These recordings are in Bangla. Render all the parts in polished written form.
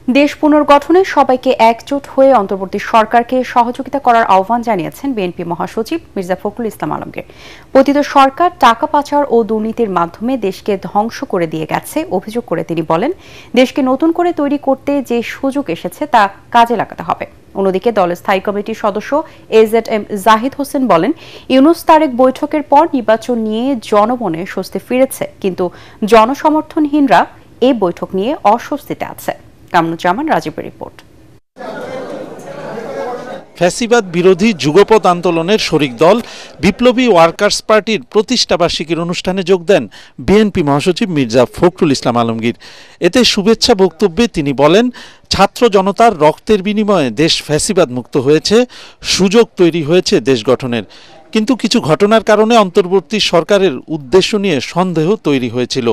দেশ পুনর্গঠনে সবাইকে একজোট হয়ে অন্তর্বর্তী সরকারকে সহযোগিতা করার আহ্বান জানিয়েছেন বিএনপি মহাসচিব মির্জা ফখরুল ইসলাম আলমগীর। পতিত সরকার টাকা পাচার ও দুর্নীতির মাধ্যমে দেশকে ধ্বংস করে দিয়ে গেছে অভিযোগ করে তিনি বলেন, দেশকে নতুন করে তৈরি করতে যে সুযোগ এসেছে তা কাজে লাগাতে হবে। অন্যদিকে দলের স্থায়ী কমিটির সদস্য এজেড-এম জাহিদ হোসেন বলেন, ইউনূস তারেক বৈঠকের পর নির্বাচন নিয়ে জনমনে স্বস্তি ফিরেছে, কিন্তু জনসমর্থনহীনরা এই বৈঠক নিয়ে অস্বস্তিতে আছে। কামরুজ্জামান রাজীবের রিপোর্ট। ফ্যাসিবাদ বিরোধী যুগপৎ আন্দোলনের শরিক দল বিপ্লবী ওয়ার্কার্স পার্টির প্রতিষ্ঠাবার্ষিকীর অনুষ্ঠানে যোগ দেন বিএনপি মহাসচিব মির্জা ফখরুল ইসলাম আলমগীর। এতে শুভেচ্ছা বক্তব্যে তিনি বলেন, ছাত্র জনতার রক্তের বিনিময়ে দেশ ফ্যাসিবাদ মুক্ত হয়েছে, সুযোগ তৈরি হয়েছে দেশ গঠনের। কিন্তু কিছু ঘটনার কারণে অন্তর্বর্তী সরকারের উদ্দেশ্য নিয়ে সন্দেহ তৈরি হয়েছিল।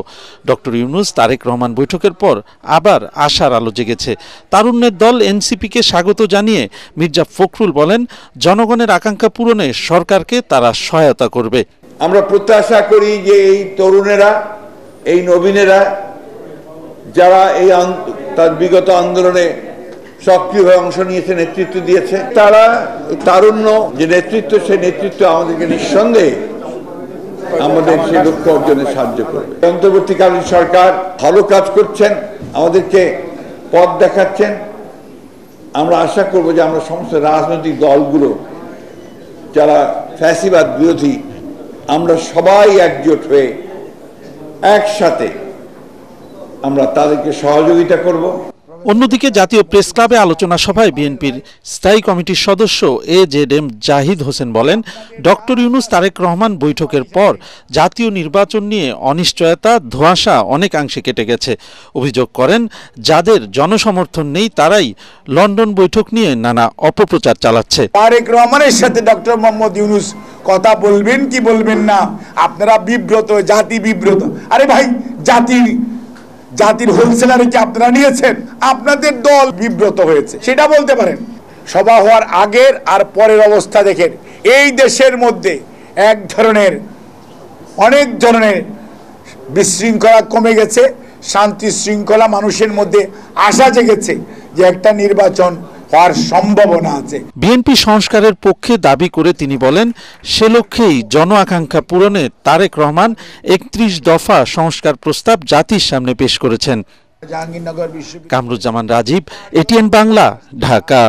ডক্টর ইউনূস তারেক রহমান বৈঠকের পর আবার আশার আলো জেগেছে। তারুণ্যের দল এনসিপিকে স্বাগত জানিয়ে মির্জা ফখরুল বলেন, জনগণের আকাঙ্ক্ষা পূরণে সরকারকে তারা সহায়তা করবে। আমরা প্রত্যাশা করি যে এই তরুণেরা, এই নবীনেরা যারা এই তার বিগত আন্দোলনে সক্রিয়ভাবে অংশ নিয়েছে, নেতৃত্ব দিয়েছে, তারা তারুণ্য যে নেতৃত্ব, সেই নেতৃত্ব আমাদেরকে নিঃসন্দেহে আমাদের সেই লক্ষ্য অর্জনে সাহায্য করবে। অন্তর্বর্তীকালীন সরকার ভালো কাজ করছেন, আমাদেরকে পথ দেখাচ্ছেন। আমরা আশা করব যে আমরা সমস্ত রাজনৈতিক দলগুলো যারা ফ্যাসিবাদ বিরোধী, আমরা সবাই একজোট হয়ে একসাথে আমরা তাদেরকে সহযোগিতা করব। অন্যদিকে জাতীয় প্রেস ক্লাবে আলোচনা সভায় বিএনপির স্থায়ী কমিটির সদস্য এজেড-এম জাহিদ হোসেন বলেন, ডক্টর ইউনূস তারেক রহমান বৈঠকের পর জাতীয় নির্বাচন নিয়ে অনিশ্চয়তা, ধোঁয়াশা অনেকাংশে কেটে গেছে। অভিযোগ করেন, যাদের জনসমর্থন নেই তারাই লন্ডন বৈঠক নিয়ে নানা অপপ্রচার চালাচ্ছে। তারেক রহমানের সাথে ডক্টর মোহাম্মদ ইউনূস কথা বলবেন কি বলবেন না, আপনারা বিব্রত, জাতি বিব্রত। আরে ভাই, জাতির হোলসেলারে কি আপনারা নিয়েছেন? আপনাদের দল বিব্রত হয়েছে, সেটা বলতে পারেন। সভা হওয়ার আগের আর পরের অবস্থা দেখেন, এই দেশের মধ্যে অনেক ধরনের বিশৃঙ্খলা কমে গেছে, শান্তি শৃঙ্খলা মানুষের মধ্যে আশা জেগেছে যে একটা নির্বাচন হওয়ার সম্ভাবনা আছে। বিএনপি সংস্কারের পক্ষে দাবি করে তিনি বলেন, সে লক্ষ্যেই জন আকাঙ্ক্ষা পূরণে তারেক রহমান ৩১ দফা সংস্কার প্রস্তাব জাতির সামনে পেশ করেছেন। কামরুজ্জামান রাজীব, এটিএন বাংলা, ঢাকা।